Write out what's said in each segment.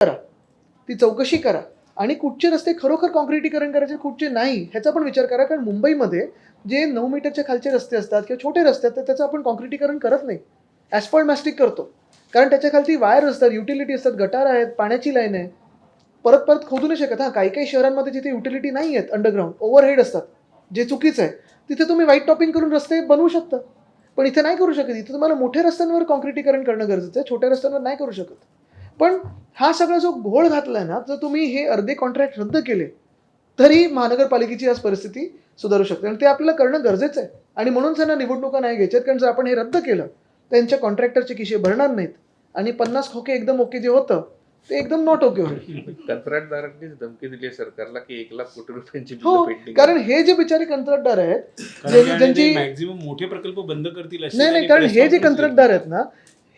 करा, ती चौकशी करा आणि कुठचे रस्ते खरोखर कॉन्क्रिटीकरण करायचे, कुठचे नाही ह्याचा पण विचार करा. कारण मुंबईमध्ये जे 9 मीटरच्या खालचे रस्ते असतात किंवा छोटे रस्ते असतात त्याचं आपण कॉन्क्रिटीकरण करत नाही, ॲस्फॉल्ट मॅस्टिक करतो. कारण त्याच्या खालती वायर असतात, युटिलिटी असतात, गटार आहेत, पाण्याची लाईन आहे, परत परत खोदू नाही शकत. हां, काही काही शहरांमध्ये जिथे युटिलिटी नाही आहेत, अंडरग्राऊंड ओव्हरहेड असतात, जे चुकीचं आहे, तिथे तुम्ही व्हाईट टॉपिंग करून रस्ते बनवू शकता. पण इथे नाही करू शकत. इथे तुम्हाला मोठ्या रस्त्यांवर कॉन्क्रिटीकरण करणं गरजेचं आहे, छोट्या रस्त्यांवर नाही करू शकत. पण हा सगळा जो घोळ घातलाय ना, जर तुम्ही हे अर्धे कॉन्ट्रॅक्ट रद्द केले तरी महानगरपालिकेची आज परिस्थिती सुधारू शकते आणि ते आपल्याला करणं गरजेचं आहे. आणि म्हणून त्यांना निवडणुका नाही घ्यायच्यात. कारण जर आपण हे रद्द केलं त्यांच्या कॉन्ट्रॅक्टरचे खिशे भरणार नाहीत आणि 50 खोके एकदम ओके जे होतं ते एकदम नॉट ओके होईल. कंत्राटदारांनीच धमकी दिली आहे सरकारला की 1,00,000 कोटी रुपयांची हो, बिलं पेंडिंग कारण हे जे बिचारे कंत्राटदार आहेत ज्यांची मॅक्झिमम मोठे प्रकल्प बंद करतील अशी नाही, कारण हे जे कंत्राटदार आहेत ना,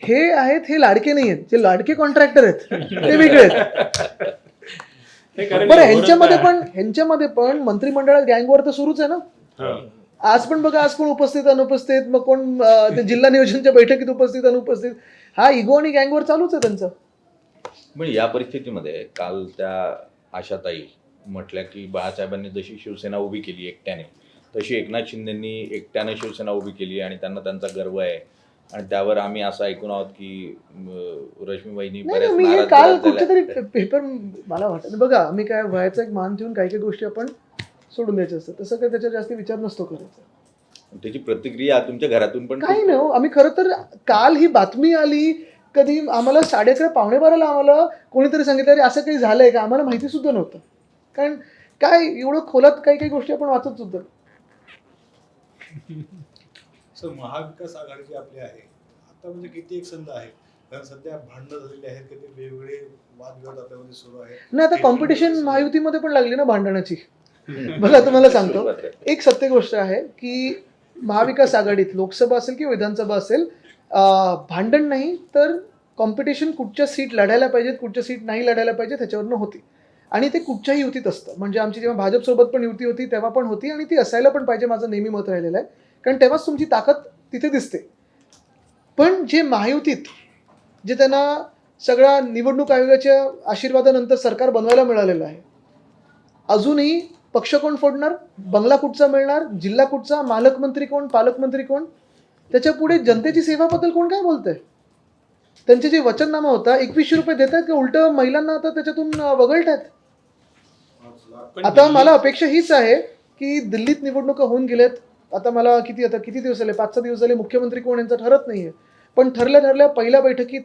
हे आहेत, हे लाडके नाही आहेत. जे लाडके कॉन्ट्रॅक्टर आहेत ते वेगळे आहेत. बरं, ह्यांच्यामध्ये पण मंत्रिमंडळात गँगवर तर सुरूच आहे ना. आज पण बघा, आज कोण उपस्थित अनुपस्थित, मग कोण जिल्हा नियोजनच्या बैठकीत उपस्थित अनुपस्थित, हा इगो आणि गँगवर चालूच आहे त्यांचं. पण या परिस्थितीमध्ये काल त्या आशाताई म्हटल्या की बाळासाहेबांनी जशी शिवसेना उभी केली एकट्याने, तशी एकनाथ शिंदेंनी एकट्याने शिवसेना उभी केली आणि त्यांना त्यांचा गर्व आहे. आणि त्यावर आम्ही असं ऐकून आहोत की रश्मीबाईंनी मी हे काल कुठेतरी पेपर मला वाटत बघा, आम्ही काय वयाचा एक मान ठेवून काही काही गोष्टी आपण सोडून द्यायचं असतं, तसं काय त्याच्यावर जास्त विचार नसतो करायचा. त्याची प्रतिक्रिया तुमच्या घरातून पण काही नाही. आम्ही खरं तर काल ही बातमी आली, कधी आम्हाला 11:30 11:15 आम्हाला कोणीतरी सांगितलं अरे असं काही झालंय का, आम्हाला माहिती सुद्धा नव्हतं. कारण काय एवढं खोलात काही काही गोष्टी आपण वाचत सुद्धा. सर, महाविकास आघाडी जी आपली आहे आता म्हणजे किती एक संध आहे, कारण सध्या भांडणं झालेली आहेत, की ते वेगवेगळे वादविवाद आपल्यामध्ये सुरू आहेत. नाही, आता कॉम्पिटिशन महायुतीमध्ये पण लागली ना भांडणाची. बघा, तुम्हाला सांगतो एक सत्य गोष्ट आहे की महाविकास आघाडीत लोकसभा असेल किंवा विधानसभा असेल, भांडण नाही तर कॉम्पिटिशन कुठच्या सीट लढायला पाहिजेत, कुठच्या सीट नाही लढायला पाहिजेत ह्याच्यावरनं होती. आणि ते कुठच्याही युतीत असतं. म्हणजे आमची जेव्हा भाजपसोबत पण युती होती तेव्हा पण होती आणि ती असायला पण पाहिजे, माझं नेहमी मत राहिलेलं आहे. कारण तेव्हाच तुमची ताकद तिथे दिसते. पण जे महायुतीत जे त्यांना सगळ्या निवडणूक आयोगाच्या आशीर्वादानंतर सरकार बनवायला मिळालेलं आहे, अजूनही पक्ष कोण फोडणार, बंगला कुठचा मिळणार, जिल्हा कुठचा, मालकमंत्री कोण, पालकमंत्री कोण, त्याच्या पुढे जनतेची सेवाबद्दल कोण काय बोलतंय. त्यांचे जे वचननामा होता 2100 रुपये देत आहेत का उलट महिलांना आता त्याच्यातून वगळत आहेत. आता मला अपेक्षा हीच आहे की दिल्लीत निवडणुका होऊन गेल्यात, आता मला किती दिवस झाले, 5-6 दिवस झाले, मुख्यमंत्री कोण यांचं ठरत नाहीये. पण ठरल्या पहिल्या बैठकीत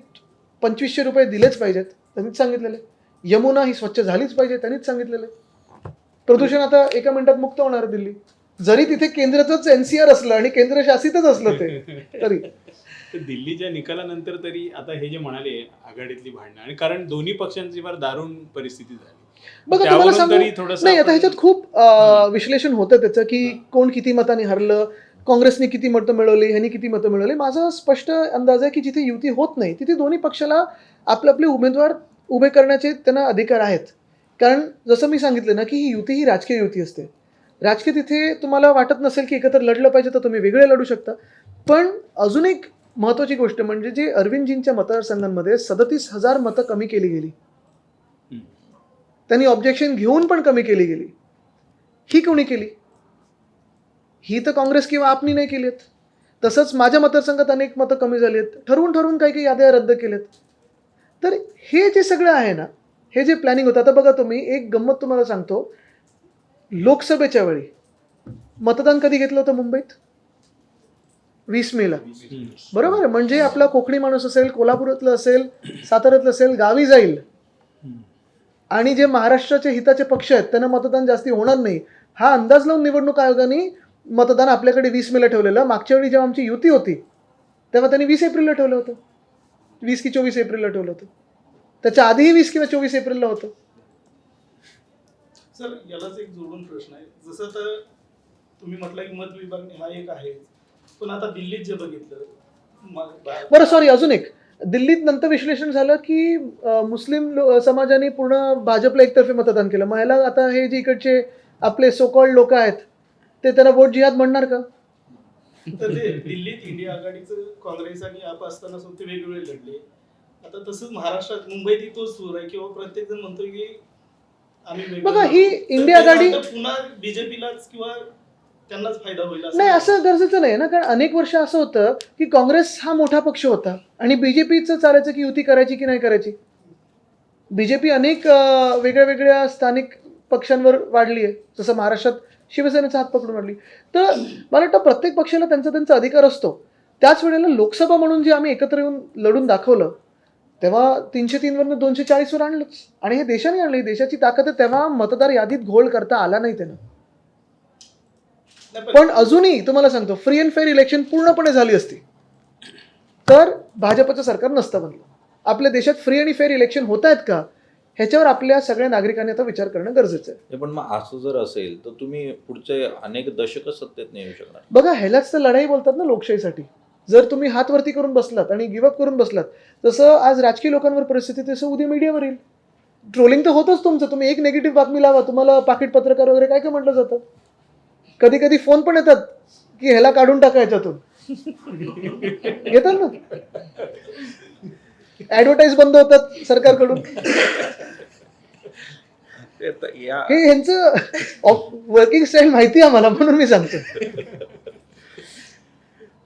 2500 रुपये दिलेच पाहिजेत, त्यांनीच सांगितलेले. यमुना ही स्वच्छ झालीच पाहिजे, त्यांनीच सांगितलेले. प्रदूषण आता एका मिनिटात मुक्त होणार दिल्ली, जरी तिथे केंद्राचंच NCR असलं आणि केंद्रशासितच असलं ते तरी. दिल्लीच्या निकालानंतर तरी आता हे जे म्हणाले आघाडीतली भांडणं, आणि कारण दोन्ही पक्षांची फार दारुण परिस्थिती झाली. बघा, तुम्हाला सांगू नाही, आता ह्याच्यात खूप विश्लेषण होतं त्याचं की कोण किती मतांनी हरलं, काँग्रेसने किती मतं मिळवली, ह्यांनी किती मतं मिळवली. माझा स्पष्ट अंदाज आहे की जिथे युती होत नाही तिथे दोन्ही पक्षाला आपले उमेदवार उभे करण्याचे त्यांना अधिकार आहेत. कारण जसं मी सांगितलं ना की ही युती ही राजकीय युती असते. राजकीय तिथे तुम्हाला वाटत नसेल की एकत्र लढलं पाहिजे तर तुम्ही वेगळे लढू शकता. पण अजून एक महत्त्वाची गोष्ट म्हणजे जे अरविंदजींच्या मतदारसंघांमध्ये 37,000 मतं कमी केली गेली, त्यांनी ऑब्जेक्शन घेऊन पण कमी केली गेली. ही कोणी केली? ही तर काँग्रेस किंवा आपनी नाही केलीत. तसंच माझ्या मतदारसंघात अनेक मतं कमी झाली आहेत, ठरवून काही याद्या रद्द केल्यात. तर हे जे सगळं आहे ना, हे जे प्लॅनिंग होतं. आता बघा तुम्ही, एक गंमत तुम्हाला सांगतो, लोकसभेच्या वेळी मतदान कधी घेतलं होतं मुंबईत? 20 मेला, बरोबर आहे. म्हणजे आपला कोकणी माणूस असेल, कोल्हापुरातलं असेल, साताऱ्यातलं असेल, गावी जाईल आणि जे महाराष्ट्राचे हिताचे पक्ष आहेत त्यांना मतदान जास्ती होणार नाही हा अंदाज लावून निवडणूक आयोगाने मतदान आपल्याकडे 20 मेला ठेवलेलं. मागच्या वेळी जेव्हा आमची युती होती तेव्हा त्यांनी 20 एप्रिलला ठेवलं होतं, 20 की 24 एप्रिलला ठेवलं होतं. त्याच्या आधीही 20 किंवा 24 एप्रिलला होतं. सर, यालाच एक जोडून प्रश्न आहे. जसं तर तुम्ही म्हटलं की मत विभागणी हा एक आहे, पण आता दिल्लीत जे बघितलं, बरं सॉरी, अजून एक दिल्लीत नंतर विश्लेषण झालं की मुस्लिम समाजाने पूर्ण भाजपला एकतर्फी मतदान केलं. मग ह्याला आता हे जे इकडचे आपले सोकॉल्ड लोक आहेत ते त्यांना वोट जिहाद म्हणणार का? तर ते दिल्लीत इंडिया आघाडीचं काँग्रेस आणि आप असताना ते वेगवेगळे लढले. आता तसंच महाराष्ट्रात मुंबईतही तोच सूर आहे किंवा प्रत्येक जण म्हणतोय की आम्ही वेगळं बघा, आहोत. ही तर इंडिया आघाडी- त्याच्यानंतर पुन्हा बीजेपीलाच किंवा त्यांनाच फायदा होईल नाही, असं गरजेचं नाही ना, कारण अनेक वर्ष असं होतं की काँग्रेस हा मोठा पक्ष होता आणि बीजेपीचं चालायचं की युती करायची की नाही करायची. बीजेपी अनेक वेगळ्या वेगळ्या स्थानिक पक्षांवर वाढली आहे, जसं महाराष्ट्रात शिवसेनेचा हात पकडून वाढली. तर मला वाटतं प्रत्येक पक्षाला त्यांचा अधिकार असतो. त्याच वेळेला लोकसभा म्हणून जे आम्ही एकत्र येऊन लढून दाखवलं, तेव्हा 303 वरनं 240 वर आणलंच. आणि हे देशाने आणलं, ही देशाची ताकद आहे. तेव्हा मतदार यादीत घोळ करता आला नाही त्यांना. पण अजूनही तुम्हाला सांगतो, फ्री अँड फेअर इलेक्शन पूर्णपणे झाली असती तर भाजपचं सरकार नसतं बनलं. आपल्या देशात फ्री आणि फेअर इलेक्शन होत आहेत का, ह्याच्यावर आपल्या सगळ्या नागरिकांनी आता विचार करणं गरजेचं आहे. हे पण मग असं जर असेल तर तुम्ही पुढचे अनेक दशक सत्तेत नाही येऊ शकणार. बघा, ह्यालाच तर लढाई बोलतात ना लोकशाहीसाठी. जर तुम्ही हात वरती करून बसलात आणि गिव्हअप करून बसलात, तसं आज राजकीय लोकांवर परिस्थिती, तसं उद्या मीडियावर येईल. ट्रोलिंग तर होतच तुमचं. तुम्ही एक नेगेटिव्ह बातमी लावा, तुम्हाला पाकिट पत्रकार वगैरे काय काय म्हटलं जातं. कधी कधी फोन पण येतात की ह्याला काढून टाका याच्यातून. येतात ना, ऍडव्हर्टाईज बंद होतात सरकारकडून. ते आता या हे ह्यांचं वर्किंग स्टाईल माहिती आहे आम्हाला, म्हणून मी सांगतो.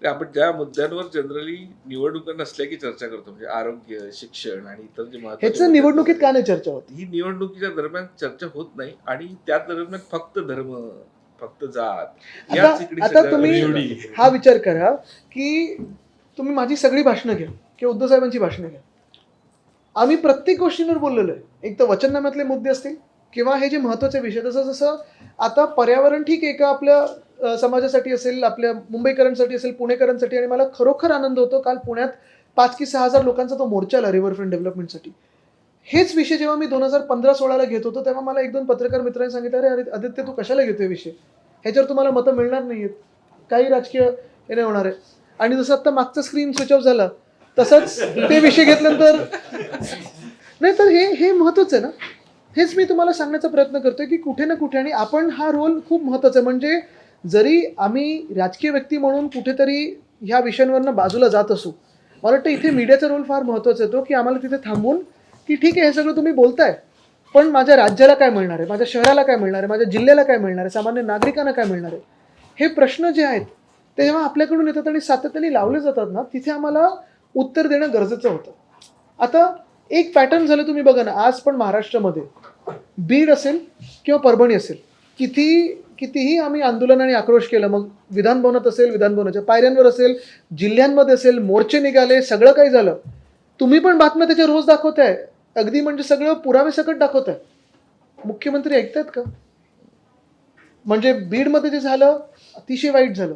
ते आपण ज्या मुद्द्यांवर जनरली निवडणुका नसल्या की चर्चा करतो, म्हणजे आरोग्य, शिक्षण आणि इतर जे महत्त्वाचे ह्याचं मुद्दे निवडणुकीत आहेत, का नाही चर्चा होत. ही निवडणुकीच्या दरम्यान चर्चा होत नाही. आणि त्या दरम्यान फक्त धर्म, फक्त जात याच इकडे आता सगळ्या तुम्ही गोष्टी. हा विचार करा की तुम्ही माझी सगळी भाषणं घ्या किंवा उद्धव साहेबांची भाषणं घ्या, आम्ही प्रत्येक गोष्टींवर बोललेलो आहे. एक तर वचननाम्यातले मुद्दे असतील किंवा हे जे महत्त्वाचे विषय, जसं आता पर्यावरण ठीक आहे का आपल्या समाजासाठी असेल, आपल्या मुंबईकरांसाठी असेल, पुणेकरांसाठी. आणि मला खरोखर आनंद होतो, काल पुण्यात 5 की 6 हजार लोकांचा तो मोर्चा आला रिव्हरफ्रंट डेव्हलपमेंटसाठी. हेच विषय जेव्हा मी 2015-16 घेत होतो, तेव्हा मला 1-2 पत्रकार मित्रांनी सांगितलं, अरे आदित्य, तू कशाला घेतोय विषय, ह्याच्यावर तुम्हाला मतं मिळणार नाहीयेत, काही राजकीय हे नाही होणार आहे. आणि जसं आता मागचा स्क्रीन स्विच ऑफ झाला, तसंच ते विषय घेतल्यानंतर नाही. तर हे महत्त्वाचं आहे ना. हेच मी तुम्हाला सांगण्याचा प्रयत्न करतोय की कुठे ना कुठे, आणि आपण हा रोल खूप महत्त्वाचा आहे. म्हणजे जरी आम्ही राजकीय व्यक्ती म्हणून कुठेतरी ह्या विषयांवरनं बाजूला जात असू, मला वाटतं इथे मीडियाचा रोल फार महत्त्वाचा येतो की आम्हाला तिथे थांबून की ठीक आहे, हे सगळं तुम्ही बोलताय, पण माझ्या राज्याला काय मिळणार आहे, माझ्या शहराला काय मिळणार आहे, माझ्या जिल्ह्याला काय मिळणार आहे, सामान्य नागरिकांना काय मिळणार आहे, हे प्रश्न जे आहेत ते जेव्हा आपल्याकडून येतात आणि सातत्याने लावले जातात ना, तिथे आम्हाला उत्तर देणं गरजेचं होतं. आता एक पॅटर्न झालं, तुम्ही बघा ना, आज पण महाराष्ट्रामध्ये बीड असेल किंवा परभणी असेल, कितीही आम्ही आंदोलन आणि आक्रोश केलं, मग विधानभवनात असेल, विधानभवनाच्या पायऱ्यांवर असेल, जिल्ह्यांमध्ये असेल, मोर्चे निघाले, सगळं काही झालं. तुम्ही पण बातम्या त्याच्या रोज दाखवताय, अगदी म्हणजे सगळं पुरावे सकट दाखवताय. मुख्यमंत्री ऐकतायत का? म्हणजे बीडमध्ये जे झालं अतिशय वाईट झालं.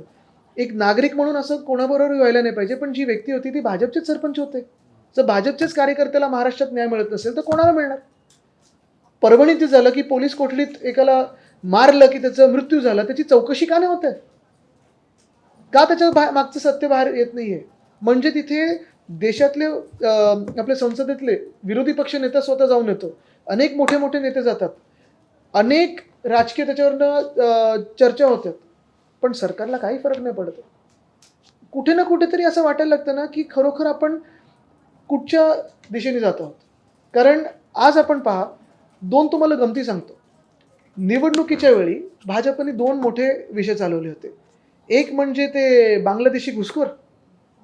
एक नागरिक म्हणून असं कोणाबरोबर व्हायला नाही पाहिजे, पण जी व्यक्ती होती ती भाजपचेच सरपंच होते. जर भाजपचेच कार्यकर्त्याला महाराष्ट्रात न्याय मिळत नसेल तर कोणाला मिळणार? परभणीत जे झालं की पोलीस कोठडीत एकाला मारलं की त्याचा मृत्यू झाला, त्याची चौकशी का नाही होत आहे? का त्याच्या मागचं सत्य बाहेर येत नाहीये? म्हणजे तिथे देशातले आपल्या संसदेतले विरोधी पक्ष नेता स्वतः जाऊन येतो, अनेक मोठे मोठे नेते जातात, अनेक राजकीय त्याच्यावरनं चर्चा होतात, पण सरकारला काही फरक नाही पडत. कुठे ना कुठेतरी असं वाटायला लागतं ना की खरोखर आपण कुठच्या दिशेने जात आहोत. कारण आज आपण पहा, 2 तुम्हाला गमती सांगतो. निवडणुकीच्या वेळी भाजपने 2 मोठे विषय चालवले होते. एक म्हणजे ते बांगलादेशी घुसखोर,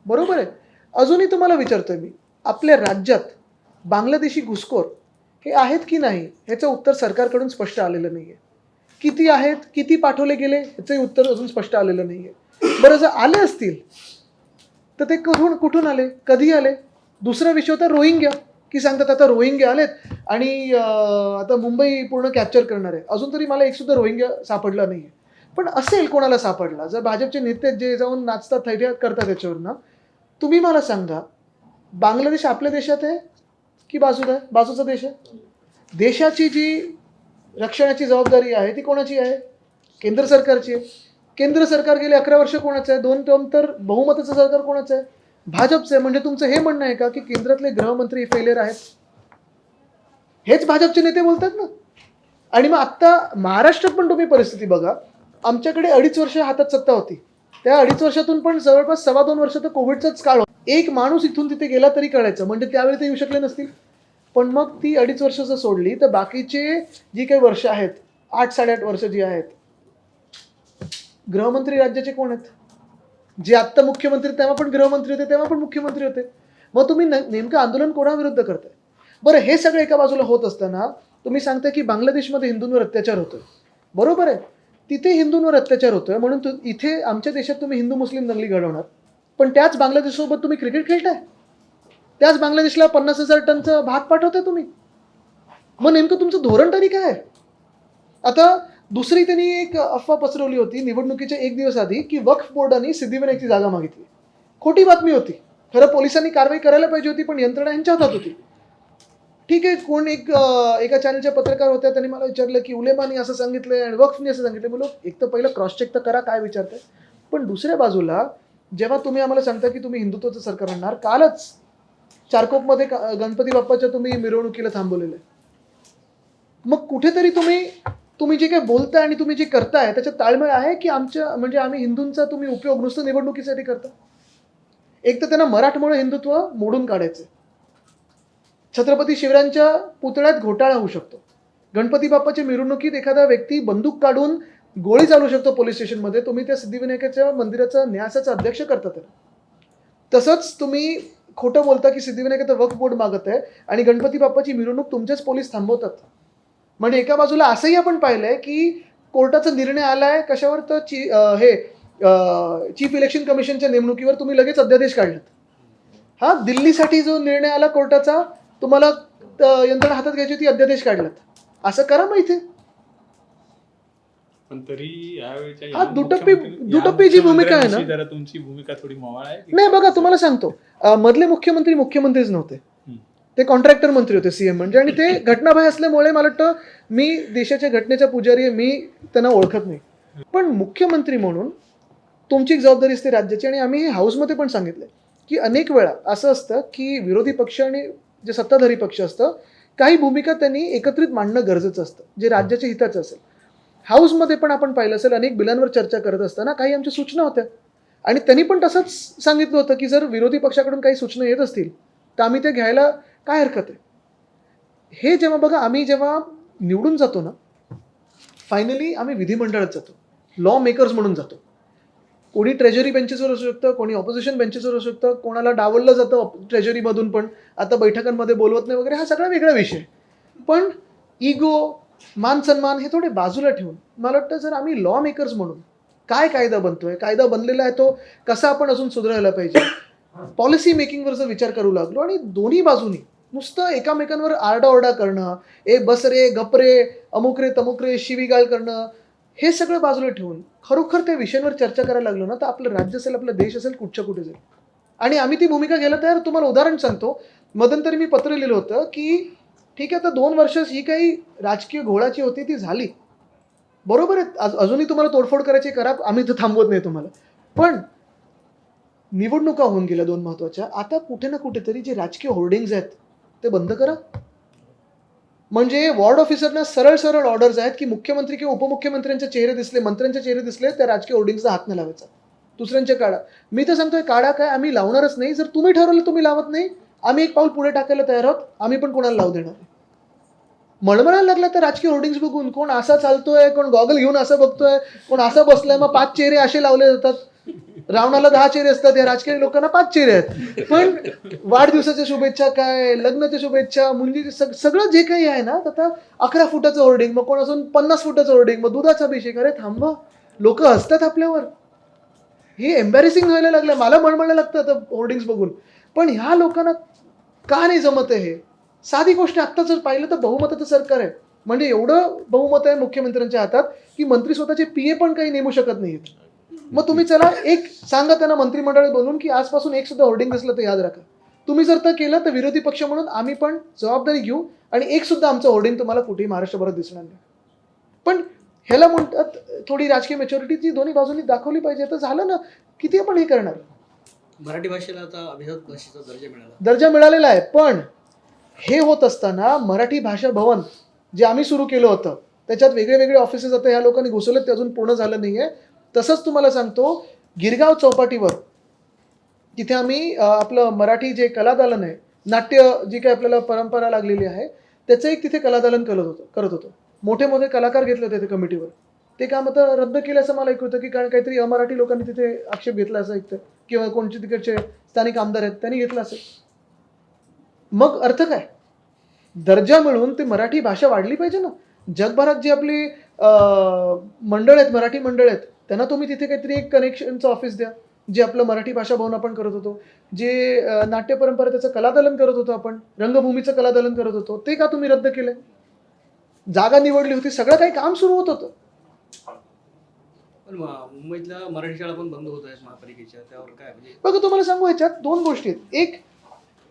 बरोबर आहे. अजूनही तुम्हाला विचारतोय मी, आपल्या राज्यात बांगलादेशी घुसखोर हे आहेत की नाही, ह्याचं उत्तर सरकारकडून स्पष्ट आलेलं नाही आहे. किती आहेत, किती पाठवले गेले, ह्याचंही उत्तर अजून स्पष्ट आलेलं नाही आहे. बरं, जर आले असतील तर ते कुठून आले, कधी आले? दुसरा विषय होता रोहिंग्या, की सांगतात आता रोहिंग्या आलेत आणि आता मुंबई पूर्ण कॅप्चर करणार आहे. अजून तरी मला एक सुद्धा रोहिंग्या सापडला नाही आहे. पण असेल कोणाला सापडला, जर भाजपचे नेते जे जाऊन नाचतात, थैट्या करतात त्याच्यावरनं, तुम्ही मला सांगा, बांगलादेश आपल्या देशात आहे की बाजूचा देश आहे? देशाची जी रक्षणाची जबाबदारी आहे ती कोणाची आहे? केंद्र सरकारची आहे. केंद्र सरकार गेले 11 वर्ष कोणाचं आहे? 2 टर्म तर बहुमताचं सरकार कोणाचं आहे? भाजपचं आहे. म्हणजे तुमचं हे म्हणणं आहे का की केंद्रातले गृहमंत्री फेलियर आहेत? हेच भाजपचे नेते बोलतात ना. आणि मग आत्ता महाराष्ट्रात पण तुम्ही परिस्थिती बघा, आमच्याकडे 2.5 वर्ष हातात सत्ता होती, त्या 2.5 वर्षातून पण जवळपास 2.25 वर्ष तर कोविडचाच काळ होता. एक माणूस इथून तिथे गेला तरी कळायचं, म्हणजे त्यावेळी ते येऊ शकले नसतील. पण मग ती 2.5 वर्ष जर सोडली तर बाकीचे जी काही वर्ष आहेत, 8-8.5 वर्ष जी आहेत, गृहमंत्री राज्याचे कोण आहेत? जे आत्ता मुख्यमंत्री तेव्हा पण गृहमंत्री होते, तेव्हा पण मुख्यमंत्री होते. मग तुम्ही नेमकं आंदोलन कोणाविरुद्ध करताय? बरं, हे सगळं एका बाजूला होत असताना तुम्ही सांगताय की बांगलादेशमध्ये हिंदूंवर अत्याचार होतोय. बरोबर आहे, तिथे हिंदूंवर अत्याचार होतोय म्हणून इथे आमच्या देशात तुम्ही हिंदू मुस्लिम दंगली घडवणार, पण त्याच बांगलादेशसोबत तुम्ही क्रिकेट खेळताय, त्याच बांगलादेशला 50,000 टनचं भात पाठवताय तुम्ही. मग नेमकं तुमचं धोरण तरी काय आहे? आता दुसरी त्यांनी एक अफवा पसरवली होती निवडणुकीच्या 1 दिवस आधी की वक्फ बोर्डाने सिद्धिविनायकची जागा मागितली. खोटी बातमी होती. खरं पोलिसांनी कारवाई करायला पाहिजे होती, पण यंत्रणा यांच्या हातात होती. ठीक आहे, कोण एका चॅनलचे पत्रकार होत्या, त्यांनी मला विचारलं की उलेमानी असं सांगितलंय आणि वक्फने असं सांगितलं. बोलो, एक तर पहिलं क्रॉस चेक तर करा काय विचारताय. पण दुसऱ्या बाजूला जेव्हा तुम्ही आम्हाला सांगता की तुम्ही हिंदुत्वाचं सरकार आणणार, कालच चारकोपमध्ये गणपती बाप्पाच्या तुम्ही मिरवणुकीला थांबवलेलं आहे. मग कुठेतरी तुम्ही जे काही बोलताय आणि तुम्ही जे करताय त्याच्यात ताळमेळ आहे की म्हणजे आम्ही हिंदूंचा तुम्ही उपयोग नुसतं निवडणुकीसाठी करता? एक तर त्यांना मराठमोळं हिंदुत्व मोडून काढायचं. छत्रपती शिवरायांच्या पुतळ्यात घोटाळा होऊ शकतो. गणपती बाप्पाच्या मिरवणुकीत एखादा व्यक्ती बंदूक काढून गोळी चालू शकतो पोलीस स्टेशनमध्ये. तुम्ही त्या सिद्धिविनायकाच्या मंदिराचा न्यासाचा अध्यक्ष करता त्याला. तसंच तुम्ही खोटं बोलता की सिद्धिविनायकाचं वक्फ बोर्ड मागत आहे आणि गणपती बाप्पाची मिरवणूक तुमचेच पोलीस थांबवतात. म्हणजे एका बाजूला असंही आपण पाहिलंय की कोर्टाचा निर्णय आलाय कशावर, तर चीफ इलेक्शन कमिशनच्या नेमणुकीवर तुम्ही लगेच अध्यादेश काढलात. हा, दिल्लीसाठी जो निर्णय आला कोर्टाचा, तुम्हाला यंत्रणा हातात घ्यायची होती, अध्यादेश काढलात. असं करा मग इथे. पण तरी यावेळेच्या हा, दुटप्पी जी भूमिका आहे ना, जरा तुमची भूमिका थोडी मवाळ आहे. नाही बघा, तुम्हाला सांगतो, मधले मुख्यमंत्रीच नव्हते, ते कॉन्ट्रॅक्टर मंत्री होते, सीएम म्हणजे. आणि ते घटनाबाह्य असल्यामुळे मला वाटतं मी देशाच्या घटनेचा पुजारी आहे, मी त्यांना ओळखत नाही. पण मुख्यमंत्री म्हणून तुमची जबाबदारी असते राज्याची. आणि आम्ही हे हाऊसमध्ये पण सांगितलं की अनेक वेळा असं असतं की विरोधी पक्ष आणि जे सत्ताधारी पक्ष असतं, काही भूमिका त्यांनी एकत्रित मांडणं गरजेचं असतं जे राज्याच्या हिताचं असेल. हाऊसमध्ये पण आपण पाहिलं असेल, अनेक बिलांवर चर्चा करत असताना काही आमच्या सूचना होत्या आणि त्यांनी पण तसंच सांगितलं होतं की जर विरोधी पक्षाकडून काही सूचना येत असतील तर आम्ही ते घ्यायला काय हरकत आहे. हे जेव्हा बघा, आम्ही जेव्हा निवडून जातो ना, फायनली आम्ही विधिमंडळात जातो, लॉ मेकर्स म्हणून जातो. कोणी ट्रेजरी बेंचेसवर असू शकतं, कोणी ऑपोजिशन बेंचेसवर असू शकतं, कोणाला डावललं जातं ट्रेजरीमधून पण, आता बैठकांमध्ये बोलवत नाही वगैरे, हा सगळा वेगळा विषय. पण इगो, मान सन्मान हे थोडे बाजूला ठेवून मला वाटतं जर आम्ही लॉ मेकर्स म्हणून काय कायदा बनतोय, कायदा बनलेला आहे तो कसा आपण अजून सुधारायला पाहिजे, पॉलिसी मेकिंगवर जर विचार करू लागलो आणि दोन्ही बाजूनी नुसतं एकामेकांवर आरडाओरडा करणं, बस रे, गप रे, अमुक रे तमुक रे, शिवीगाळ करणं, हे सगळं बाजूला ठेवून खरोखर त्या विषयांवर चर्चा करायला लागलो ना, तर आपलं राज्य असेल, आपला देश असेल, कुठच्या कुठे जाईल. आणि आम्ही ती भूमिका घ्यायला तयार. तुम्हाला उदाहरण सांगतो, मध्यंतरी मी पत्र लिहिलं होतं की ठीक आहे, आता 2 वर्ष ही काही राजकीय घोळाची होती ती झाली, बरोबर आहे, अजूनही तुम्हाला तोडफोड करायची करा, आम्ही तर थांबवत नाही तुम्हाला. पण निवडणुका होऊन गेल्या 2 महत्त्वाच्या. आता कुठे ना कुठेतरी जे राजकीय होर्डिंग्ज आहेत ते बंद करा. म्हणजे वॉर्ड ऑफिसरना सरळ सरळ ऑर्डर्स आहेत की मुख्यमंत्री किंवा उपमुख्यमंत्र्यांचे चेहरे दिसले, मंत्र्यांचे चेहरे दिसले, त्या राजकीय होर्डिंग्सचा हात न लावायचा, दुसऱ्यांच्या काढा. मी तर सांगतोय काढा काय, आम्ही लावणारच नाही. जर तुम्ही ठरवलं तुम्ही लावत नाही, आम्ही एक पाऊल पुढे टाकायला तयार आहोत, आम्ही पण कोणाला लावू देणार नाही. मळमळायला लागला तर राजकीय होर्डिंग्स बघून, कोण असा चालतोय, कोण गॉगल घेऊन असं बघतोय, कोण असं बसलाय, मग 5 चेहरे असे लावले जातात. रावणाला 10 चेहरे असतात, या राजकीय लोकांना 5 चेहरे आहेत. पण वाढदिवसाच्या शुभेच्छा काय, लग्नाच्या शुभेच्छा, मुंजी, सगळं जे काही आहे ना, आता 11 फुटाचं होर्डिंग, मग कोण असून 50 फुटाचं होर्डिंग, मग दुधाचा अभिषेक. अरे थांबा, लोक हसतात आपल्यावर. हे एम्बॅरेसिंग व्हायला लागलं, मला मळमळायला लागतं आता होर्डिंग्स बघून. पण ह्या लोकांना का नाही जमत आहे हे? साधी गोष्ट, आत्ता जर पाहिलं तर बहुमताचं सरकार आहे, म्हणजे एवढं बहुमत आहे मुख्यमंत्र्यांच्या हातात की मंत्री स्वतःचे पीए पण काही नेमू शकत नाहीत. मग तुम्ही चला एक सांगा त्यांना मंत्रिमंडळात बोलून की आजपासून एक सुद्धा होर्डिंग दिसलं तर याद राखा. तुम्ही जर तर केलं तर विरोधी पक्ष म्हणून आम्ही पण जबाबदारी घेऊ आणि एक सुद्धा आमचं होर्डिंग तुम्हाला कुठेही महाराष्ट्रभरात दिसणार नाही. पण ह्याला म्हणतात थोडी राजकीय मॅच्युरिटी दोन्ही बाजूंनी दाखवली पाहिजे. तर झालं ना, किती आपण हे करणार. मराठी भाषेला आता अभिजात भाषेचा दर्जा मिळालेला आहे. पण हे होत असताना मराठी भाषा भवन जे आम्ही सुरू केलं होतं त्याच्यात वेगळे वेगळे ऑफिसेस आता ह्या लोकांनी घुसवलेत, ते अजून पूर्ण झालं नाहीये. तसंच तुम्हाला सांगतो, गिरगाव चौपाटीवर तिथे आम्ही आपलं मराठी जे कलादालन आहे, नाट्य जी काही आपल्याला परंपरा लागलेली आहे त्याचं एक तिथे कलादालन करत होतो. मोठे मोठे कलाकार घेतले होते ते कमिटीवर. ते काम आता रद्द केल्याचं मला ऐकू होतं, की कारण काहीतरी अमराठी लोकांनी तिथे आक्षेप घेतला असं ऐकतं, किंवा कोणते तिकडचे स्थानिक आमदार आहेत त्यांनी घेतला असेल. मग अर्थ काय? दर्जा मिळून ती मराठी भाषा वाढली पाहिजे ना. जगभरात जी आपली मंडळ आहेत, मराठी मंडळ आहेत, त्यांना तुम्ही तिथे काहीतरी एक कनेक्शनचं ऑफिस द्या. जे आपलं मराठी भाषा भवन आपण करत होतो, जे नाट्य परंपरा त्याचं कलादालन करत होतो, आपण रंगभूमीचं कलादालन करत होतो, ते का तुम्ही रद्द केलंय? जागा निवडली होती, सगळं काही काम सुरू होत होतं. पण मुंबईतल्या मराठी शाळा पण बंद होत आहेत महापालिकेच्या, त्यावर काय म्हणजे बघा तुम्हाला सांगू, ह्याच्यात दोन गोष्टी आहेत. एक,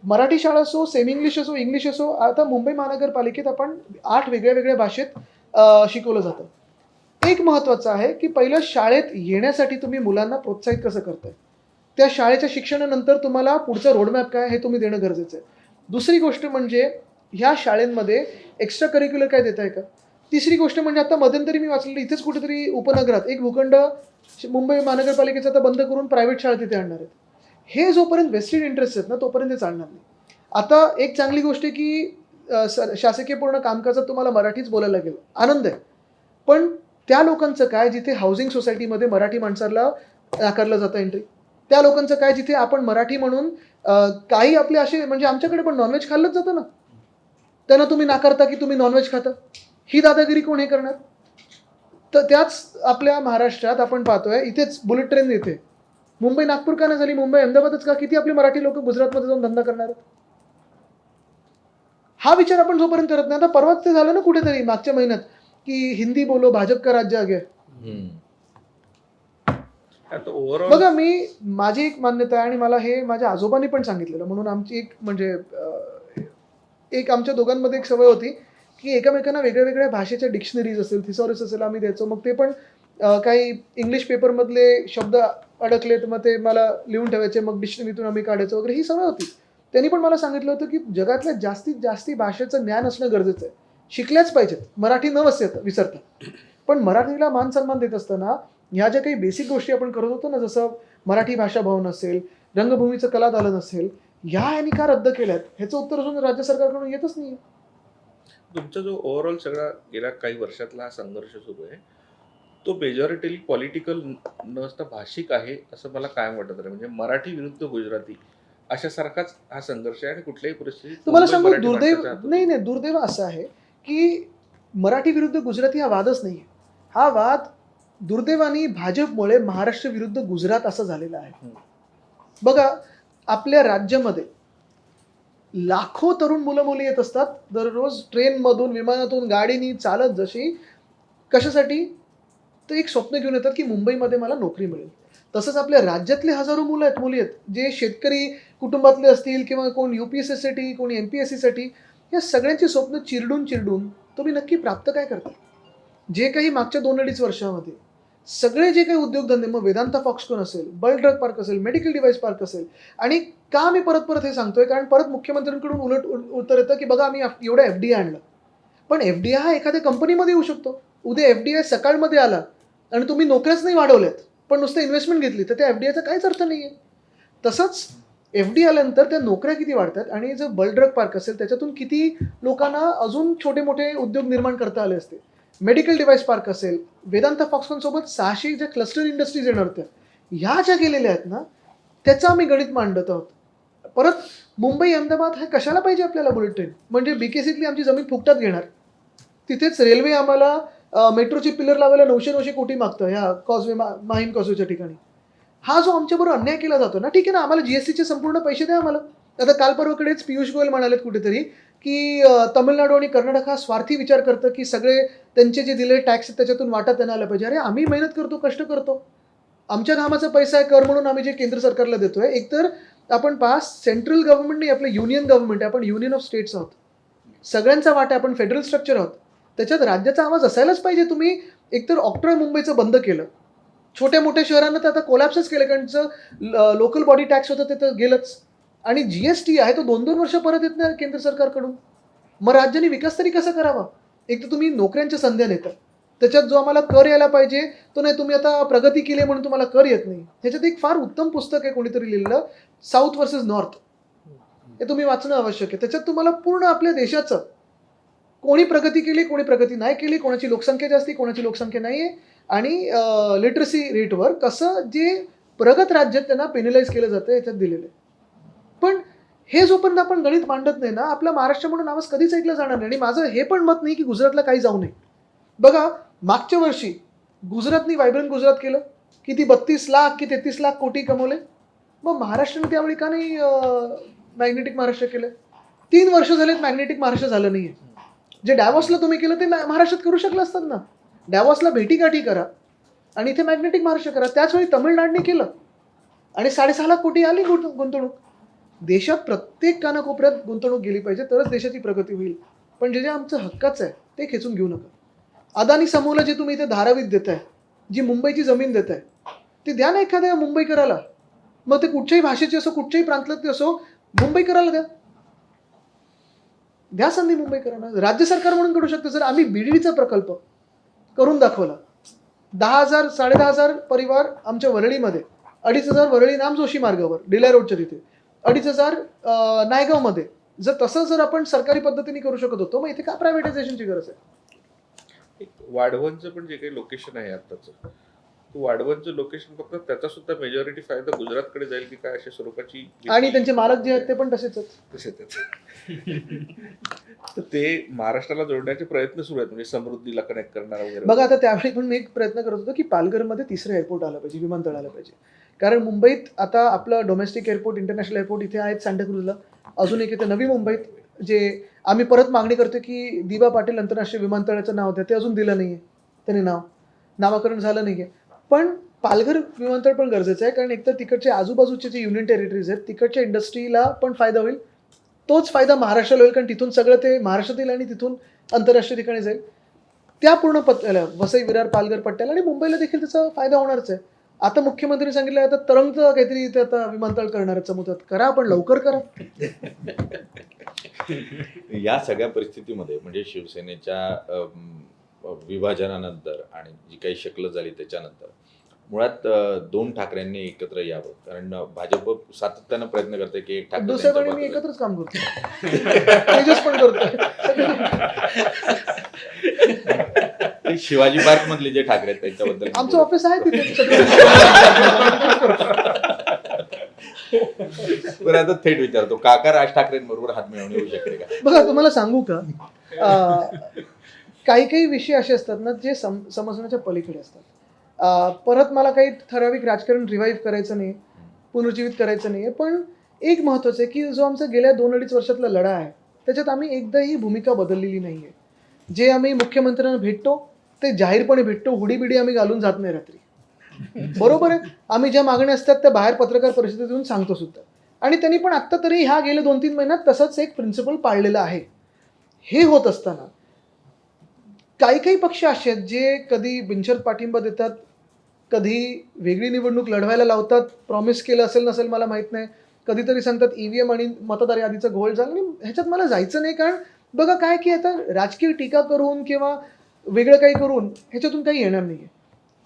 मराठी शाळा असो, सेमी इंग्लिश असो, इंग्लिश असो, आता मुंबई महानगरपालिकेत आपण 8 वेगळ्या वेगळ्या भाषेत शिकवलं जातं. एक महत्त्वाचं आहे की पहिलं शाळेत येण्यासाठी तुम्ही मुलांना प्रोत्साहित कसं करताय, त्या शाळेच्या शिक्षणानंतर तुम्हाला पुढचा रोडमॅप काय हे तुम्ही देणं गरजेचं आहे. दुसरी गोष्ट म्हणजे ह्या शाळेंमध्ये एक्स्ट्रा करिक्युलर काय देत आहे का. तिसरी गोष्ट म्हणजे आता मध्यंतरी मी वाचलेलं, इथेच कुठेतरी उपनगरात एक भूखंड मुंबई महानगरपालिकेचा आता बंद करून प्रायव्हेट शाळा तिथे आणणार आहेत. हे जोपर्यंत वेस्टेड इंटरेस्ट आहेत ना तोपर्यंत ते चालणार नाही. आता एक चांगली गोष्ट आहे की शासकीय पूर्ण कामकाजात तुम्हाला मराठीच बोलायला लागेल, आनंद आहे. पण त्या लोकांचं काय जिथे हाऊसिंग सोसायटीमध्ये मराठी माणसाला नाकारलं जातं एंट्री, त्या लोकांचं काय जिथे आपण मराठी म्हणून काही आपले असे, म्हणजे आमच्याकडे पण नॉनव्हेज खाल्लंच जातं ना, त्यांना तुम्ही नाकारता की तुम्ही नॉनव्हेज खाता. ही दादागिरी कोण हे करणार? तर त्याच आपल्या महाराष्ट्रात आपण पाहतोय, इथेच बुलेट ट्रेन येते, मुंबई नागपूर का नाही झाली, मुंबई अहमदाबादच का? किती आपली मराठी लोक गुजरातमध्ये जाऊन धंदा करणार आहेत? हा विचार आपण जोपर्यंत करत नाही. आता परवाच ते झालं ना कुठेतरी मागच्या महिन्यात की हिंदी बोलो भाजप का राज्य आ गया. आता ओव्हरऑल बघा, मी माझी एक मान्यता आहे आणि मला हे माझ्या आजोबांनी पण सांगितलेलं, म्हणून आमची एक म्हणजे एक आमच्या दोघांमध्ये एक सवय होती की एकमेकांना वेगळ्या वेगळ्या भाषेच्या डिक्शनरीज असेल, थिसॉरिस असेल, आम्ही द्यायचो. मग ते पण काही इंग्लिश पेपरमधले शब्द अडकले तर मग ते मला लिहून ठेवायचे, मग डिक्शनरीतून आम्ही काढायचो वगैरे, ही सवय होती. त्यांनी पण मला सांगितलं होतं की जगातल्या जास्तीत जास्ती भाषेचं ज्ञान असणं गरजेचं आहे. शिकल्याच पाहिजेत, मराठी न विसरता. पण मराठीला मान सन्मान देत असताना ह्या ज्या काही बेसिक गोष्टी आपण करत होतो ना, जसं मराठी भाषा भवन असेल, रंगभूमीचं कलादालन असेल, ह्यांनी का रद्द केल्यात ह्याचं उत्तर अजून राज्य सरकारकडून येतच नाही. तुमचा जो ओव्हरऑल सगळा गेल्या काही वर्षातला हा संघर्ष सुरू आहे, तो मेजॉरिटीली पॉलिटिकल नसता भाषिक आहे असं मला कायम वाटत आहे. म्हणजे मराठी विरुद्ध गुजराती अशासारखाच हा संघर्ष आहे आणि कुठल्याही परिस्थितीत तुम्हाला मुंबई सांगू, मराठी दुर्दैव माणसाच्या हातून- नाही, दुर्दैव असं आहे की मराठी विरुद्ध गुजराती हा वादच नाही आहे. हा वाद दुर्दैवाने भाजपमुळे महाराष्ट्र विरुद्ध गुजरात असं झालेला आहे. बघा, आपल्या राज्यामध्ये लाखो तरुण मुलं मुली येत असतात दररोज, ट्रेनमधून, विमानातून, गाडीनी, चालत, जशी कशासाठी? तर एक स्वप्न घेऊन येतात की मुंबईमध्ये मला नोकरी मिळेल. तसंच आपल्या राज्यातले हजारो मुलं आहेत, मुली आहेत, जे शेतकरी कुटुंबातले असतील किंवा कोण UPSC कोणी MPSC साठी, या सगळ्यांची स्वप्न चिरडून तुम्ही नक्की प्राप्त काय करता? जे काही मागच्या 2-2.5 वर्षामध्ये सगळे जे काही उद्योगधंदे, मग वेदांता फॉक्सकॉन असेल, बल ड्रग पार्क असेल, मेडिकल डिव्हाइस पार्क असेल, आणि का मी परत हे सांगतोय, कारण परत मुख्यमंत्र्यांकडून उलट उत्तर येतं की बघा आम्ही एवढा FDI आणलं. पण FDI हा एखाद्या कंपनीमध्ये येऊ शकतो. उद्या FDI सकाळमध्ये आला आणि तुम्ही नोकऱ्याच नाही वाढवल्यात, पण नुसतं इन्व्हेस्टमेंट घेतली, तर त्या FDIचा काहीच अर्थ नाही आहे. तसंच FDI आल्यानंतर त्या नोकऱ्या किती वाढतात, आणि जर बल ड्रग पार्क असेल त्याच्यातून किती लोकांना अजून छोटे मोठे उद्योग निर्माण करता आले असते. मेडिकल डिव्हाइस पार्क असेल, वेदांता फॉक्सकॉन सोबत 600 ज्या क्लस्टर इंडस्ट्रीज येणार होत्या, ह्या ज्या गेलेल्या आहेत ना, त्याचं आम्ही गणित मांडत आहोत. परत मुंबई अहमदाबाद हे कशाला पाहिजे आपल्याला बुलेट ट्रेन? म्हणजे BKCतली आमची जमीन फुकटात घेणार, तिथेच रेल्वे आम्हाला मेट्रोची पिलर लावायला 900 कोटी मागतं ह्या कॉजवे, माहीम कॉजवेच्या ठिकाणी. हा जो आमच्याबरोबर अन्याय केला जातो ना, ठीक आहे ना, आम्हाला GSTचे संपूर्ण पैसे द्या आम्हाला. आता काल परवाकडेच पियुष गोयल म्हणालेत कुठेतरी की तमिळनाडू आणि कर्नाटक हा स्वार्थी विचार करतं की सगळे त्यांचे जे दिलेले टॅक्स त्याच्यातून वाटा त्यांना आला पाहिजे. अरे आम्ही मेहनत करतो, कष्ट करतो, आमच्या घामाचा पैसा आहे, कर म्हणून आम्ही जे केंद्र सरकारला देतोय. एकतर आपण सेंट्रल गव्हर्नमेंट नाही, आपलं युनियन गव्हर्नमेंट आहे, आपण युनियन ऑफ स्टेट्स आहोत, सगळ्यांचा वाटा, आपण फेडरल स्ट्रक्चर आहोत, त्याच्यात राज्याचा आवाज असायलाच पाहिजे. तुम्ही एकतर ऑक्ट्रॉय मुंबईचं बंद केलं, छोट्या मोठ्या शहरांना तर आता कोलॅप्सच केलं, कारण लोकल बॉडी टॅक्स होतं ते तर गेलंच, आणि GST आहे तो 2-2 वर्ष परत येत नाही केंद्र सरकारकडून. मग राज्याने विकास तरी कसा करावा? एक तर तुम्ही नोकऱ्यांच्या संध्या नेता, त्याच्यात जो आम्हाला कर यायला पाहिजे तो नाही, तुम्ही आता प्रगती केली म्हणून तुम्हाला कर येत नाही. ह्याच्यात एक फार उत्तम पुस्तक आहे कोणीतरी लिहिलेलं, साऊथ वर्सेस नॉर्थ. हे तुम्ही वाचणं आवश्यक आहे. त्याच्यात तुम्हाला पूर्ण आपल्या देशाचं कोणी प्रगती केली, कोणी प्रगती नाही केली, कोणाची लोकसंख्या जास्ती, कोणाची लोकसंख्या नाही आहे, आणि लिटरसी रेटवर कसं जे प्रगत राज्यात त्यांना पेनलाइज केलं जातं याच्यात दिलेलं आहे. पण हे जोपर्यंत आपण गणित मांडत नाही ना, आपलं महाराष्ट्र म्हणून आवाज कधीच ऐकलं जाणार नाही. आणि माझं हे पण मत नाही की गुजरातला काही जाऊ नये. बघा, मागच्या वर्षी गुजरातनी व्हायब्रंट गुजरात केलं, किती 32 लाख की 33 लाख कोटी कमवले. मग महाराष्ट्राने त्यावेळी का नाही मॅग्नेटिक महाराष्ट्र केलं? 3 वर्ष झालेत मॅग्नेटिक महाराष्ट्र झालं नाहीये. जे डॅवॉसला तुम्ही केलं ते महाराष्ट्रात करू शकलं असतात ना. डॅवॉसला भेटीगाठी करा आणि इथे मॅग्नेटिक महाराष्ट्र करा. त्याच वेळी तमिळनाडूने केलं आणि 6.5 लाख कोटी आली गुंतवणूक. देशात प्रत्येक कानाकोपऱ्यात गुंतवणूक गेली पाहिजे, तरच देशाची प्रगती होईल. पण जे आमचं हक्काचं आहे ते खेचून घेऊ नका. अदानी समूहला जे तुम्ही इथे धारावीत देताय, जी मुंबईची जमीन देताय, ती द्या ना एखाद्या मुंबईकराला. मग ते कुठच्याही भाषेचे असो, कुठच्याही प्रांतातले असो, मुंबईकराला द्या संधी मुंबईकरांना. राज्य सरकार म्हणून करू शकतं. जर आम्ही बीडीडीचा प्रकल्प करून दाखवला, 10,000 10,500 परिवार आमच्या वरळीमध्ये, 2,500 वरळी नाम जोशी मार्गावर डिला रोडच्या तिथे, 2,500 नायगावमध्ये. जर तसं जर आपण सरकारी पद्धतीने करू शकत होतो, मग इथे का प्रायव्हेटायझेशनची गरज आहे? एक वाढवणचं पण जे काही लोकेशन आहे आत्ताचं, वाढवणचं लोकेशन फक्त त्याचा सुद्धा मेजॉरिटी फायदा गुजरातकडे जाईल की काय, अशा स्वरूपाची आणि त्यांचे मालक जे आहेत ते पण तसेच आहेत. तसेच तर ते महाराष्ट्राला जोडण्याचे प्रयत्न सुरू आहेत, म्हणजे समृद्धीला कनेक्ट करणारा वगैरे. बघा, आता त्यावेळी पण मी एक प्रयत्न करत होतो की पालघरमध्ये 3रं एअरपोर्ट आलं पाहिजे, विमानतळ आलं पाहिजे. कारण मुंबईत आता आपलं डोमेस्टिक एअरपोर्ट, इंटरनॅशनल एअरपोर्ट इथे आहेत सांताक्रूजला, अजून एक इथे नवी मुंबईत, जे आम्ही परत मागणी करतो की दिबा पाटील आंतरराष्ट्रीय विमानतळाचं नाव द्या. ते अजून दिलं नाहीये त्यांनी, नामकरण झालं नाहीये. पण पालघर विमानतळ पण गरजेचं आहे, कारण एकतर तिकडचे आजूबाजूचे जे युनियन टेरिटरीज आहेत तिकडच्या इंडस्ट्रीला पण फायदा होईल. तोच फायदा महाराष्ट्राला होईल, कारण तिथून सगळं ते महाराष्ट्रात येईल आणि तिथून आंतरराष्ट्रीय ठिकाणी जाईल. त्या पूर्ण पट्ट्याला, वसई, विरार, पालघर पट्ट्याला आणि मुंबईला देखील त्याचा फायदा होणारच आहे. आता मुख्यमंत्र्यांनी सांगितलं आता तरंगचं काहीतरी इथे आता विमानतळ करणार आहेत समुद्रात. करा, पण लवकर करा. या सगळ्या परिस्थितीमध्ये म्हणजे शिवसेनेच्या विभाजनानंतर आणि जी काही शक्ल झाली त्याच्यानंतर मुळात 2 ठाकरेंनी एकत्र यावं, कारण भाजप सातत्यानं प्रयत्न करते की एक ठाकरे दुसऱ्या त्यांच्या मी बाजूला- एकत्रच काम करतो. तेजस पण करतोय. ते शिवाजी पार्क मधले जे ठाकरे आहेत त्यांच्याबद्दल आमचं ऑफिस आहे तिथे. बरं, आता थेट विचारतो, काका राज ठाकरेंबरोबर हात मिळवणे होऊ शकते का? बघा, तुम्हाला सांगू का, काही काही विषय असे असतात ना जे समजण्याच्या पलीकडे असतात. परत मला काही ठराविक राजकारण रिवाईव्ह करायचं नाही, पुनर्जीवित करायचं नाही. पण एक महत्त्वाचं आहे की जो आमचा गेल्या 2-2.5 वर्षातला लढा आहे त्याच्यात आम्ही एकदाही भूमिका बदललेली नाही आहे. जे आम्ही मुख्यमंत्र्यांना भेटतो ते जाहीरपणे भेटतो, हुडीबिडी आम्ही घालून जात नाही रात्री. बरोबर आहे. आम्ही ज्या मागण्या असतात त्या बाहेर पत्रकार परिषदेत येऊन सांगतो सुद्धा. आणि त्यांनी पण आत्ता तरी ह्या गेले 2-3 महिन्यात तसंच एक प्रिन्सिपल पाळलेला आहे. हे होत असताना काही काही पक्ष असे आहेत जे कधी बिनशर्त पाठिंबा देतात, कधी वेगळी निवडणूक लढवायला लावतात, प्रॉमिस केलं असेल नसेल मला माहीत नाही, कधीतरी सांगतात EVM आणि मतदार यादीचा घोळ झाला. आणि ह्याच्यात मला जायचं नाही, कारण बघा काय की आता राजकीय टीका करून किंवा वेगळं काही करून ह्याच्यातून काही येणार नाही आहे.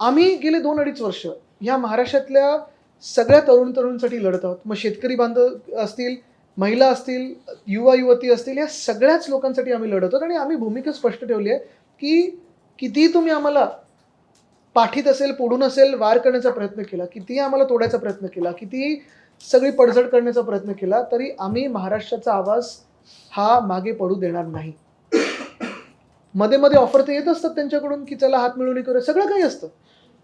आम्ही गेले 2-2.5 वर्ष ह्या महाराष्ट्रातल्या सगळ्या तरुणांसाठी लढत आहोत. मग शेतकरी बांधव असतील, महिला असतील, युवा युवती असतील, या सगळ्याच लोकांसाठी आम्ही लढत आहोत. आणि आम्ही भूमिका स्पष्ट ठेवली आहे की कितीही तुम्ही आम्हाला पाठीत असेल, पोडून असेल वार करण्याचा प्रयत्न केला, कितीही आम्हाला तोडायचा प्रयत्न केला, कितीही सगळी पडझड करण्याचा प्रयत्न केला, तरी आम्ही महाराष्ट्राचा आवाज हा मागे पडू देणार नाही. मध्ये मध्ये ऑफर तर येत असतात त्यांच्याकडून की चला हात मिळवणी करूया, सगळं काही असतं.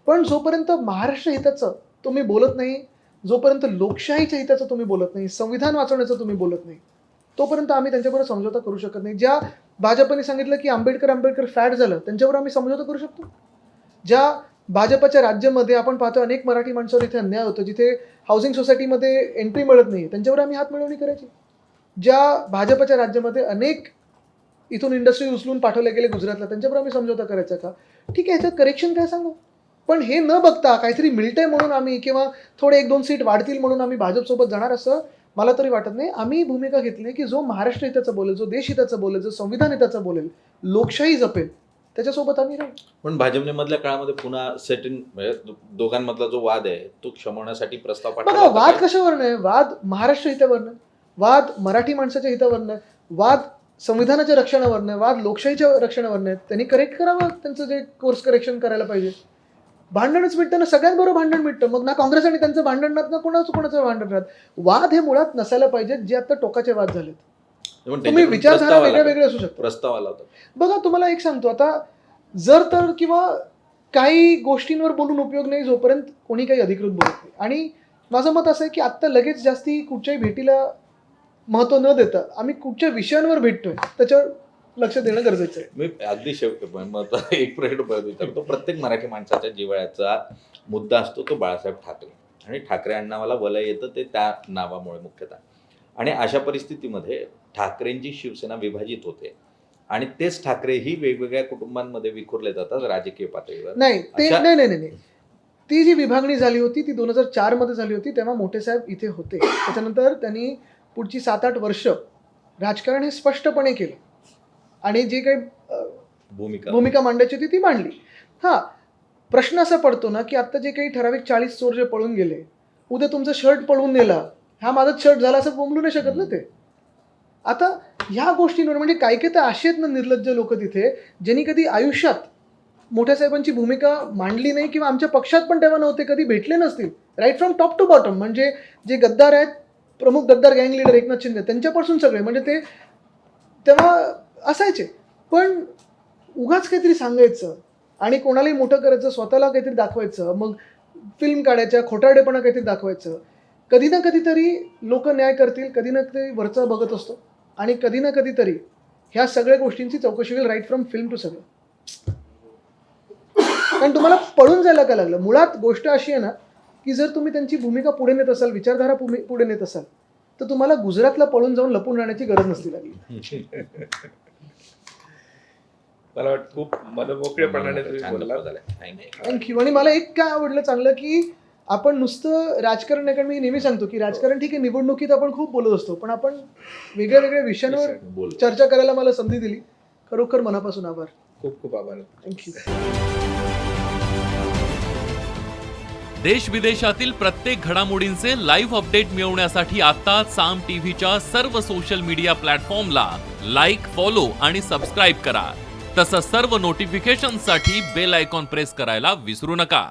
पण जोपर्यंत महाराष्ट्र हिताचं तुम्ही बोलत नाही, जोपर्यंत लोकशाहीच्या हिताचं तुम्ही बोलत नाही, संविधान वाचवण्याचं तुम्ही बोलत नाही, तोपर्यंत आम्ही त्यांच्याबरोबर समझोता करू शकत नाही. ज्या भाजपने सांगितलं की आंबेडकर फॅड झालं, त्यांच्यावर आम्ही समझोता करू शकतो. ज्या भाजपच्या राज्यामध्ये आपण पाहतो अनेक मराठी माणसावर इथे अन्याय होतो, जिथे हाऊसिंग सोसायटीमध्ये एंट्री मिळत नाही, त्यांच्यावर आम्ही हात मिळवणी करायची. ज्या भाजपच्या राज्यामध्ये अनेक इथून इंडस्ट्री उचलून पाठवले गेले गुजरातला, त्यांच्यावर आम्ही समझोता करायचा का? ठीक आहे, ह्याच्यात करेक्शन काय सांगू. पण हे न बघता काहीतरी मिळतंय म्हणून आम्ही किंवा थोडे 1-2 सीट वाढतील म्हणून आम्ही भाजपसोबत जाणार असं मला तरी वाटत नाही. आम्ही भूमिका घेतली की जो महाराष्ट्र हिताचं बोलेल, जो देश हिताचं बोलेल, जो संविधान हिताचं बोलेल, लोकशाही जपेल, त्याच्यासोबत आम्ही राहू. पण भाजपने मधल्या काळामध्ये पुन्हा सेटिंग म्हणजे दोघांमधला जो वाद आहे तो क्षमवण्यासाठी प्रस्ताव पाठवला बघा होता वाद काय? कशावर नाही, वाद महाराष्ट्र हितावर नाही, वाद मराठी माणसाच्या हितावर नाही, वाद संविधानाच्या रक्षणावर नाही, वाद लोकशाहीच्या रक्षणावर नाही. त्यांनी करेक्ट करावं त्यांचं जे कोर्स करेक्शन करायला पाहिजे. भांडणच मिटतं ना, सगळ्यांबरोबर भांडण मिटतं. मग ना काँग्रेस आणि त्यांचं भांडण राहत ना कोणाचं भांडण राहत. वाद हे मुळात नसायला पाहिजेत, जे आता टोकाचे वाद झालेत. पण तुम्ही त्याच्याकडून विचारधारा प्रस्ताव वेगळ्या आला वेगळ्या असू शकतात. प्रस्ताव आला होता. बघा तुम्हाला एक सांगतो, आता जर तर किंवा काही गोष्टींवर बोलून उपयोग नाही जोपर्यंत कोणी काही अधिकृत बोलत नाही. आणि माझं मत असं आहे की आत्ता लगेच जास्ती कुठच्याही भेटीला महत्त्व न देता आम्ही कुठच्या विषयांवर भेटतोय त्याच्यावर लक्ष देणं गरजेचं आहे. मी अगदी एक प्रश्न परत विचारतो. प्रत्येक मराठी माणसाच्या जिव्हाळ्याचा मुद्दा असतो तो बाळासाहेब ठाकरे, आणि ठाकरे अण्णावाला वलय येतं ते त्या नावामुळे मुख्यतः. आणि अशा परिस्थितीमध्ये ठाकरेंची शिवसेना विभाजित होते आणि तेच ठाकरे ही वेगवेगळ्या कुटुंबांमध्ये विखुरले जातात राजकीय पातळीवर. नाही ते अशा- नाही, ती जी विभागणी झाली होती ती 2004 मध्ये झाली होती. तेव्हा मोठे साहेब इथे होते. त्याच्यानंतर त्यांनी पुढची 7-8 वर्ष राजकारण हे स्पष्टपणे केलं आणि जी काही भूमिका मांडायची होती ती मांडली. हा प्रश्न असा पडतो ना की आता जे काही ठराविक 40 चोर जे पळून गेले, उद्या तुमचं शर्ट पळवून नेला, हा माझाच शर्ट झाला असं बोंबलू नाही शकत ना ते. आता ह्या गोष्टींवर म्हणजे काय काय तर असे आहेत ना निर्लज्ज लोक तिथे, ज्यांनी कधी आयुष्यात मोठ्या साहेबांची भूमिका मांडली नाही किंवा आमच्या पक्षात पण तेव्हा नव्हते, कधी भेटले नसतील. Right from top to bottom, म्हणजे जे गद्दार आहेत, प्रमुख गद्दार गँग लीडर एकनाथ शिंदे त्यांच्यापासून सगळे, म्हणजे ते तेव्हा असायचे. पण उगाच काहीतरी सांगायचं आणि कोणालाही मोठं करायचं, स्वतःला काहीतरी दाखवायचं, मग फिल्म काढायच्या, खोटारडेपणा काहीतरी दाखवायचं. कधी ना कधीतरी लोक न्याय करतील, कधी ना कधी वरचा बघत असतो आणि कधी ना कधीतरी ह्या सगळ्या गोष्टींची चौकशी होईल, राईट फ्रॉम फिल्म टू सगळं. कारण तुम्हाला पळून जायला का लागलं? मुळात गोष्ट अशी आहे ना की जर तुम्ही त्यांची भूमिका पुढे नेत असाल, विचारधारा पुढे नेत असाल, तर तुम्हाला गुजरातला पळून जाऊन लपून राहण्याची गरज नसती लागली. मला वाटतं खूप मनमोकळेपणाने तुम्ही बोलला. थँक्यू. आणि मला एक काय आवडलं चांगलं की आपण नुसतं राजकारण नाही, कारण मी नेहमी सांगतो की राजकारण ठीक आहे, निवडणुकीत आपण खूप बोलत असतो, पण आपण वेगळ्या वेगळ्या विषयांवर चर्चा करायला मला संधी दिली. खरोखर मनापासून आभार. खूप खूप आभार. थँक्यू. देश विदेशातील प्रत्येक घडामोडींचे लाईव्ह अपडेट मिळवण्यासाठी आता साम टीव्हीच्या सर्व सोशल मीडिया प्लॅटफॉर्मला लाईक, फॉलो आणि सबस्क्राईब करा. तसंच सर्व नोटिफिकेशनसाठी बेल आयकॉन प्रेस करायला विसरू नका.